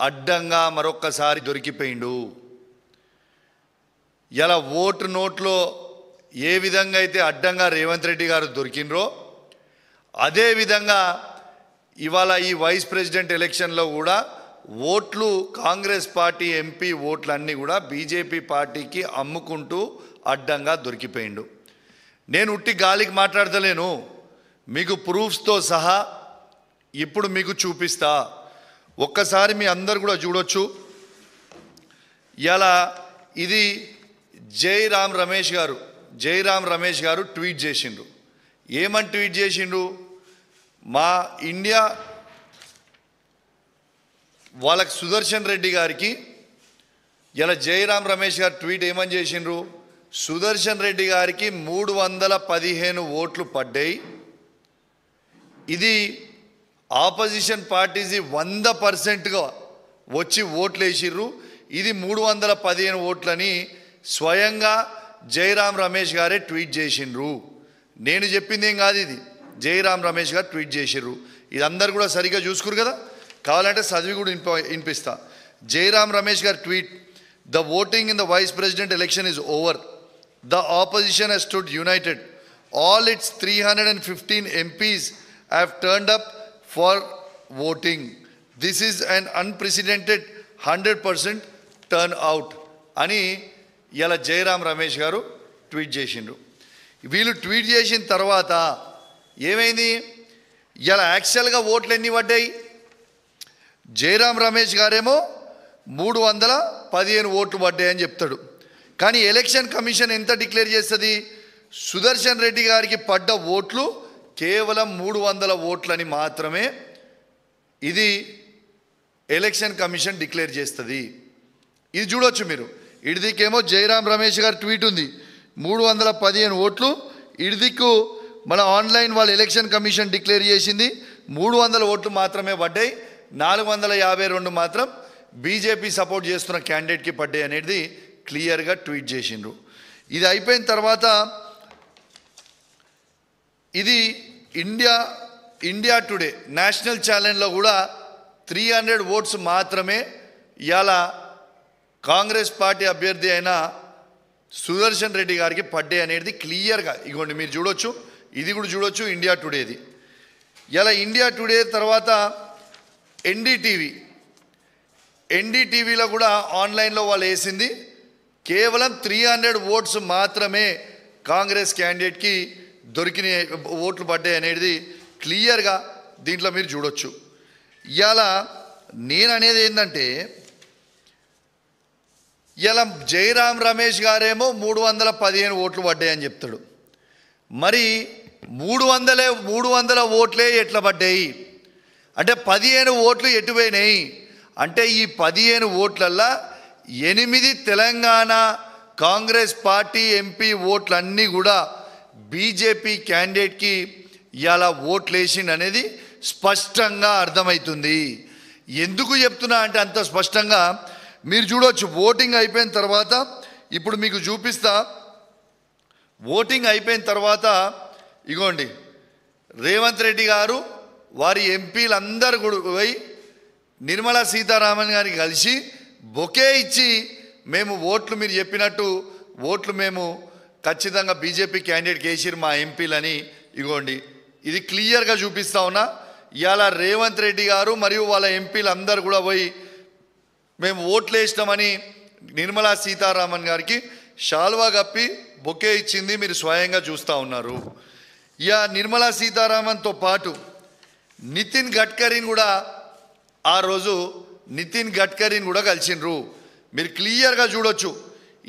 అడ్డంగా మరొక్కసారి దొరికిపోయిండు. ఇలా ఓటు నోట్లో ఏ విధంగా అయితే అడ్డంగా రేవంత్ రెడ్డి గారు దొరికినరో అదే విధంగా ఇవాళ ఈ వైస్ ప్రెసిడెంట్ ఎలక్షన్లో కూడా ఓట్లు కాంగ్రెస్ పార్టీ ఎంపీ ఓట్లన్నీ కూడా బీజేపీ పార్టీకి అమ్ముకుంటూ అడ్డంగా దొరికిపోయిండు. నేను ఉట్టి గాలికి మాట్లాడతలేను, మీకు ప్రూఫ్స్తో సహా ఇప్పుడు మీకు చూపిస్తా. ఒక్కసారి మీ అందరు కూడా చూడొచ్చు. ఇలా ఇది జైరామ్ రమేష్ గారు ట్వీట్ చేసిండ్రు. ఏమని ట్వీట్ చేసిండ్రు? మా ఇండియా వాళ్ళకి సుదర్శన్ రెడ్డి గారికి ఇలా జైరామ్ రమేష్ గారు ట్వీట్ ఏమని చేసిండ్రు? సుదర్శన్ రెడ్డి గారికి 315 ఓట్లు పడ్డాయి. ఇది ఆపోజిషన్ పార్టీస్ 100%గా వచ్చి ఓట్లు వేసిర్రు. ఇది 315 ఓట్లని స్వయంగా జైరామ్ రమేష్ గారే ట్వీట్ చేసిండ్రు. నేను చెప్పింది ఏం కాదు, ఇది జైరామ్ రమేష్ గారు ట్వీట్ చేసిర్రు. ఇది అందరు కూడా సరిగ్గా చూసుకురు కదా, కావాలంటే చదివి కూడా వినిపిస్తా. జైరామ్ రమేష్ గారు tweet: the voting in the vice president election is over. The opposition has stood united. All its 315 MPs have turned up for voting. This is an unprecedented 100% turnout అని ఇలా జైరామ్ రమేష్ గారు ట్వీట్ చేసిండ్రు. వీళ్ళు ట్వీట్ చేసిన తర్వాత ఏమైంది? ఇలా యాక్చువల్గా ఓట్లు ఎన్ని పడ్డాయి? జైరామ్ రమేష్ గారేమో 315 ఓట్లు పడ్డాయని చెప్తాడు. కానీ ఎలక్షన్ కమిషన్ ఎంత డిక్లేర్ చేస్తుంది? సుదర్శన్ రెడ్డి గారికి పడ్డ ఓట్లు కేవలం 300 ఓట్లని మాత్రమే ఇది ఎలక్షన్ కమిషన్ డిక్లేర్ చేస్తుంది. ఇది చూడొచ్చు మీరు. ఇడిదికేమో జైరామ్ రమేష్ గారు ట్వీట్ ఉంది, 315 ఓట్లు. ఇడిదిక్కు మన ఆన్లైన్ వాళ్ళ ఎలక్షన్ కమిషన్ డిక్లేర్ చేసింది 300 ఓట్లు మాత్రమే పడ్డాయి, 452 మాత్రం బీజేపీ సపోర్ట్ చేస్తున్న క్యాండిడేట్కి పడ్డాయి అనేది క్లియర్గా ట్వీట్ చేసిండ్రు. ఇది అయిపోయిన తర్వాత ఇది ఇండియా టుడే నేషనల్ ఛానల్లో కూడా 300 ఓట్స్ మాత్రమే ఇవాళ కాంగ్రెస్ పార్టీ అభ్యర్థి అయిన సుదర్శన్ రెడ్డి గారికి పడ్డాయి అనేది క్లియర్గా ఇగోండి మీరు చూడొచ్చు. ఇది కూడా చూడొచ్చు ఇండియా టుడేది. ఇలా ఇండియా టుడే తర్వాత ఎన్డీటీవీలో కూడా ఆన్లైన్లో వాళ్ళు వేసింది కేవలం 300 ఓట్స్ మాత్రమే కాంగ్రెస్ క్యాండిడేట్కి దొరికిన ఓట్లు పడ్డాయి అనేది క్లియర్గా దీంట్లో మీరు చూడొచ్చు. ఇవాళ నేను అనేది ఏంటంటే, ఇలా జైరామ్ రమేష్ గారేమో 315 ఓట్లు పడ్డాయని చెప్తాడు. మరి 300 ఓట్లే ఎట్లా పడ్డాయి అంటే 15 ఓట్లు ఎటుపోయినాయి అంటే ఈ 15 ఓట్లల్లో 8 తెలంగాణ కాంగ్రెస్ పార్టీ ఎంపీ ఓట్లన్నీ కూడా బీజేపీ క్యాండిడేట్కి ఇలా ఓట్లు వేసింది అనేది స్పష్టంగా అర్థమవుతుంది. ఎందుకు చెప్తున్నా అంటే అంత స్పష్టంగా మీరు చూడవచ్చు. ఓటింగ్ అయిపోయిన తర్వాత ఇప్పుడు మీకు చూపిస్తా. ఓటింగ్ అయిపోయిన తర్వాత ఇగోండి రేవంత్ రెడ్డి గారు వారి ఎంపీలందరూ కూడా పోయి నిర్మలా సీతారామన్ గారికి కలిసి బొకే ఇచ్చి మేము ఓట్లు మీరు చెప్పినట్టు ఓట్లు మేము ఖచ్చితంగా బీజేపీ క్యాండిడేట్కి వేసిరు మా ఎంపీలని ఇగోండి ఇది క్లియర్గా చూపిస్తా ఉన్నా. ఇవాళ రేవంత్ రెడ్డి గారు మరియు వాళ్ళ ఎంపీలు అందరూ కూడా పోయి మేము ఓట్లు వేసినామని నిర్మలా సీతారామన్ గారికి షాల్వా కప్పి బొకే ఇచ్చింది మీరు స్వయంగా చూస్తూ ఉన్నారు. ఇక నిర్మలా సీతారామన్తో పాటు నితిన్ గడ్కరీని కూడా ఆ రోజు కూడా కలిసిండ్రు. మీరు క్లియర్గా చూడొచ్చు.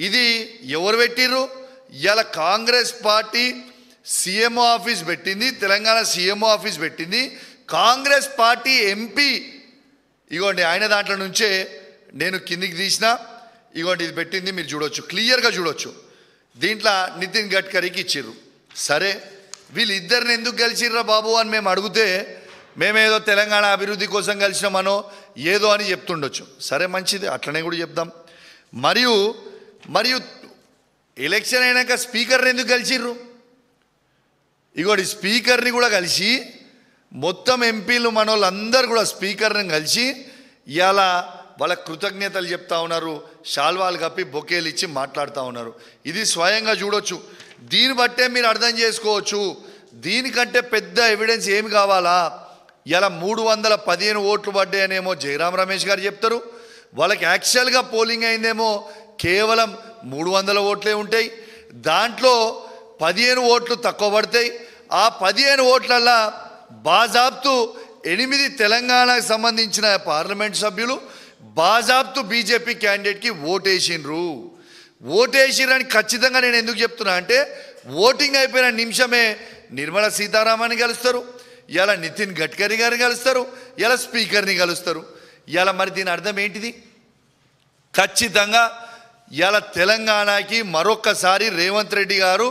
ఇది ఎవరు పెట్టిర్రు? ఇవాళ కాంగ్రెస్ పార్టీ సీఎంఓ ఆఫీస్ పెట్టింది, తెలంగాణ సీఎంఓ ఆఫీస్ పెట్టింది. కాంగ్రెస్ పార్టీ ఎంపీ ఇగోండి ఆయన దాంట్లో నుంచే నేను కిందికి తీసిన ఇగోండి ఇది పెట్టింది మీరు చూడొచ్చు, క్లియర్గా చూడొచ్చు. దీంట్లో నితిన్ గడ్కరీకి ఇచ్చిర్రు. సరే వీళ్ళిద్దరిని ఎందుకు కలిసిర్రా బాబు అని మేము అడిగితే మేమేదో తెలంగాణ అభివృద్ధి కోసం కలిసినామనో ఏదో అని చెప్తుండొచ్చు. సరే మంచిది, అట్లనే కూడా చెప్దాం. మరియు ఎలక్షన్ అయినాక స్పీకర్ని ఎందుకు కలిసిర్రు? ఇగోటి స్పీకర్ని కూడా కలిసి, మొత్తం ఎంపీలు మనోళ్ళందరూ కూడా స్పీకర్ని కలిసి ఇవాళ వాళ్ళ కృతజ్ఞతలు చెప్తా ఉన్నారు, శాల్వాలు కప్పి బొకేలు ఇచ్చి మాట్లాడుతూ ఉన్నారు. ఇది స్వయంగా చూడొచ్చు. దీన్ని బట్టే మీరు అర్థం చేసుకోవచ్చు. దీనికంటే పెద్ద ఎవిడెన్స్ ఏమి కావాలా? ఇలా 315 ఓట్లు పడ్డాయనేమో జయరాం రమేష్ గారు చెప్తారు. వాళ్ళకి యాక్చువల్గా పోలింగ్ అయిందేమో కేవలం 300 ఓట్లే ఉంటాయి. దాంట్లో 15 ఓట్లు తక్కువ పడతాయి. ఆ 15 ఓట్లల్లో బాజాబ్తు 8 తెలంగాణకు సంబంధించిన పార్లమెంట్ సభ్యులు బాజాబ్తు బీజేపీ క్యాండిడేట్కి ఓటేసిరని ఖచ్చితంగా నేను ఎందుకు చెప్తున్నా అంటే, ఓటింగ్ అయిపోయిన నిమిషమే నిర్మలా సీతారామన్ని కలుస్తారు, ఇలా నితిన్ గడ్కరీ గారిని కలుస్తారు, ఇలా స్పీకర్ని కలుస్తారు. ఇలా మరి దీని అర్థం ఏంటిది? ఖచ్చితంగా ఇలా తెలంగాణకి మరొక్కసారి రేవంత్ రెడ్డి గారు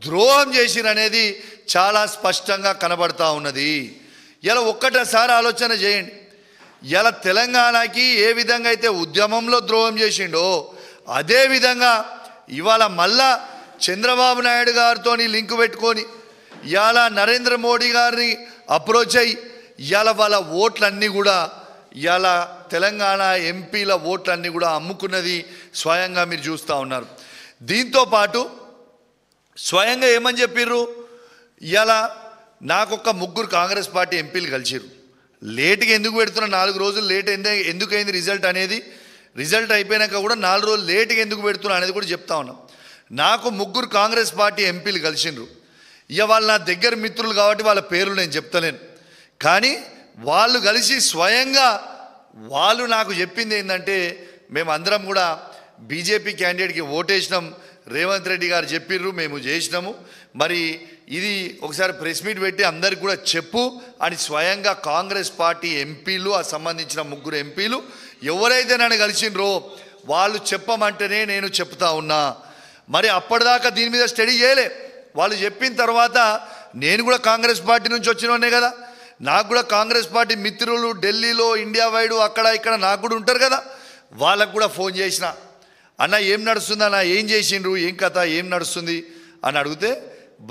ద్రోహం చేసిరనేది చాలా స్పష్టంగా కనబడతా ఉన్నది. ఇలా ఒక్కటేసారి ఆలోచన చేయండి. ఇలా తెలంగాణకి ఏ విధంగా అయితే ఉద్యమంలో ద్రోహం చేసిండో అదేవిధంగా ఇవాళ మళ్ళా చంద్రబాబు నాయుడు గారితో లింకు పెట్టుకొని ఇవాళ నరేంద్ర మోడీ గారిని అప్రోచ్ అయ్యి ఇవాళ వాళ్ళ ఓట్లన్నీ కూడా ఇవాళ తెలంగాణ ఎంపీల ఓట్లన్నీ కూడా అమ్ముకున్నది స్వయంగా మీరు చూస్తూ ఉన్నారు. దీంతోపాటు స్వయంగా ఏమని చెప్పిర్రు, ఇవాళ నాకొక్క 3 కాంగ్రెస్ పార్టీ ఎంపీలు కలిసిర్రు. లేట్గా ఎందుకు పెడుతున్నా, 4 రోజులు లేట్ ఎందుకు అయింది రిజల్ట్ అనేది, రిజల్ట్ అయిపోయినాక కూడా 4 రోజులు లేట్గా ఎందుకు పెడుతున్నా అనేది కూడా చెప్తా ఉన్నాం. నాకు 3 కాంగ్రెస్ పార్టీ ఎంపీలు కలిసిండ్రు. ఇక వాళ్ళు నా దగ్గర మిత్రులు కాబట్టి వాళ్ళ పేర్లు నేను చెప్తలేను. కానీ వాళ్ళు కలిసి స్వయంగా వాళ్ళు నాకు చెప్పింది ఏంటంటే, మేమందరం కూడా బీజేపీ క్యాండిడేట్కి ఓటేసినాం, రేవంత్ రెడ్డి గారు చెప్పిర్రు, మేము చేసినాము, మరి ఇది ఒకసారి ప్రెస్ మీట్ పెట్టి అందరికి కూడా చెప్పు అని స్వయంగా కాంగ్రెస్ పార్టీ ఎంపీలు, ఆ సంబంధించిన 3 ఎంపీలు ఎవరైతే నన్ను కలిసిండ్రో వాళ్ళు చెప్పమంటేనే నేను చెప్తా ఉన్నా. మరి అప్పటిదాకా దీని మీద స్టడీ చేయలే. వాళ్ళు చెప్పిన తర్వాత నేను కూడా కాంగ్రెస్ పార్టీ నుంచి వచ్చినోనే కదా, నాకు కూడా కాంగ్రెస్ పార్టీ మిత్రులు ఢిల్లీలో, ఇండియా వైడ్ అక్కడ ఇక్కడ నాకు కూడా ఉంటారు కదా, వాళ్ళకు కూడా ఫోన్ చేసిన, అన్న ఏం నడుస్తుంది అన్న, ఏం చేసిండ్రు, ఏం కథ, ఏం నడుస్తుంది అని అడిగితే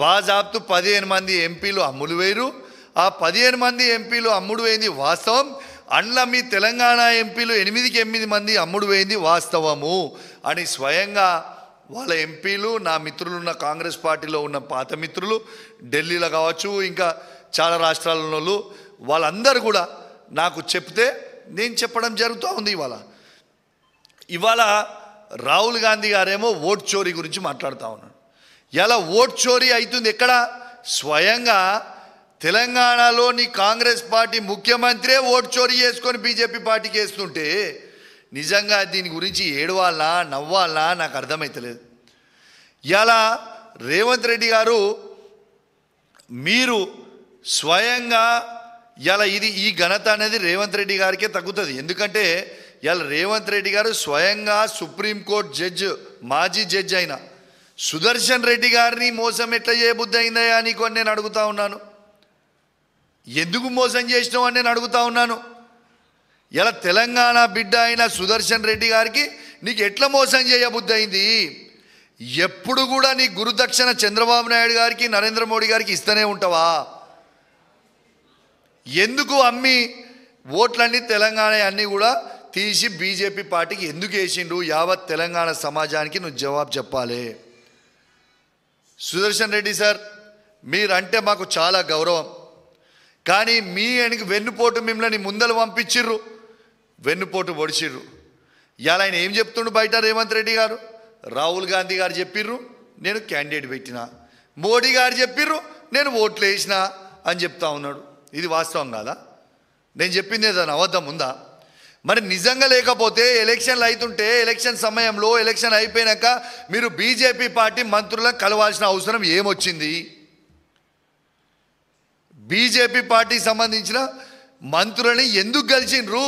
బాజాబ్తు 15 మంది ఎంపీలు అమ్ముడు వేయరు, ఆ 15 మంది ఎంపీలు అమ్ముడు వేయింది వాస్తవం, అండ్ల మీ తెలంగాణ ఎంపీలు 8కి 8 మంది అమ్ముడు వేయింది వాస్తవము అని స్వయంగా వాళ్ళ ఎంపీలు, నా మిత్రులు ఉన్న కాంగ్రెస్ పార్టీలో ఉన్న పాత మిత్రులు ఢిల్లీలో కావచ్చు, ఇంకా చాలా రాష్ట్రాలలో వాళ్ళందరూ కూడా నాకు చెప్తే నేను చెప్పడం జరుగుతూ ఉంది. ఇవాళ రాహుల్ గాంధీ గారేమో ఓట్ చోరీ గురించి మాట్లాడుతూ ఉన్నాడు. ఇలా ఓట్ చోరీ అవుతుంది ఎక్కడ? స్వయంగా తెలంగాణలోని కాంగ్రెస్ పార్టీ ముఖ్యమంత్రే ఓట్ చోరీ చేసుకొని బీజేపీ పార్టీకి వేస్తుంటే నిజంగా దీని గురించి ఏడవాలా నవ్వాలా నాకు అర్థమవుతలేదు. ఇలా రేవంత్ రెడ్డి గారు మీరు స్వయంగా ఇలా ఈ ఘనత అనేది రేవంత్ రెడ్డి గారికే తగ్గుతుంది. ఎందుకంటే ఇలా రేవంత్ రెడ్డి గారు స్వయంగా సుప్రీంకోర్టు జడ్జి, మాజీ జడ్జి అయిన సుదర్శన్ రెడ్డి గారిని మోసం ఎట్లా చేయబుద్ధి అయిందా అని నేను అడుగుతా ఉన్నాను. ఎందుకు మోసం చేసినావు అని నేను అడుగుతా ఉన్నాను. ఇలా తెలంగాణ బిడ్డ అయిన సుదర్శన్ రెడ్డి గారికి నీకు ఎట్లా మోసం చేయబుద్ధి అయింది? ఎప్పుడు కూడా నీ గురుదక్షిణ చంద్రబాబు నాయుడు గారికి, నరేంద్ర మోడీ గారికి ఇస్తూనే ఉంటావా? ఎందుకు అమ్మి ఓట్లన్నీ తెలంగాణ అన్నీ కూడా తీసి బీజేపీ పార్టీకి ఎందుకు వేసిండు? యావత్ తెలంగాణ సమాజానికి నువ్వు జవాబు చెప్పాలి. సుదర్శన్ రెడ్డి సార్, మీరంటే మాకు చాలా గౌరవం, కానీ మీ వెన్నుపోటు మిమ్మల్ని ముందలు పంపించిర్రు, వెన్నుపోటు పొడిచిర్రు. ఇవాళ ఆయన ఏం చెప్తుండు బయట రేవంత్ రెడ్డి గారు? రాహుల్ గాంధీ గారు చెప్పిర్రు, నేను క్యాండిడేట్ పెట్టినా, మోడీ గారు చెప్పిర్రు, నేను ఓట్లు వేసిన అని చెప్తా ఉన్నాడు. ఇది వాస్తవం కాదా? నేను చెప్పింది ఏదైనా అబద్ధం ఉందా? మరి నిజంగా లేకపోతే ఎలక్షన్లు అవుతుంటే ఎలక్షన్ సమయంలో, ఎలక్షన్ అయిపోయాక మీరు బీజేపీ పార్టీ మంత్రులను కలవాల్సిన అవసరం ఏమొచ్చింది? బీజేపీ పార్టీకి సంబంధించిన మంత్రులని ఎందుకు కలిసిండ్రు?